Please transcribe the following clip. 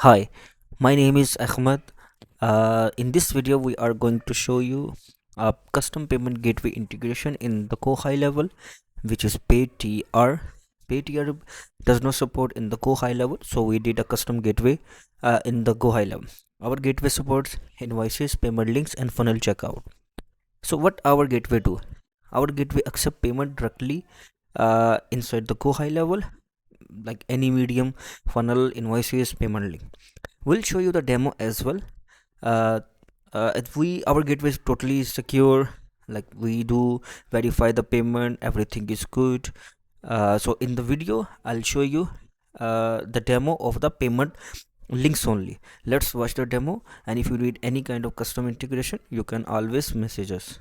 Hi, my name is Ahmed. In this video, we are going to show you a custom payment gateway integration in the GoHighLevel, which is PAYTR. PAYTR does not support in the GoHighLevel, so we did a custom gateway in the GoHighLevel. Our gateway supports invoices, payment links, and funnel checkout. So what our gateway do? Our gateway accept payment directly inside the GoHighLevel, like any medium, funnel, invoices, payment link. We'll show you the demo as well. uh, if we our gateway is totally secure, like we do verify the payment, everything is good. So in the video I'll show you the demo of the payment links only. Let's watch the demo, and if you need any kind of custom integration, you can always message us.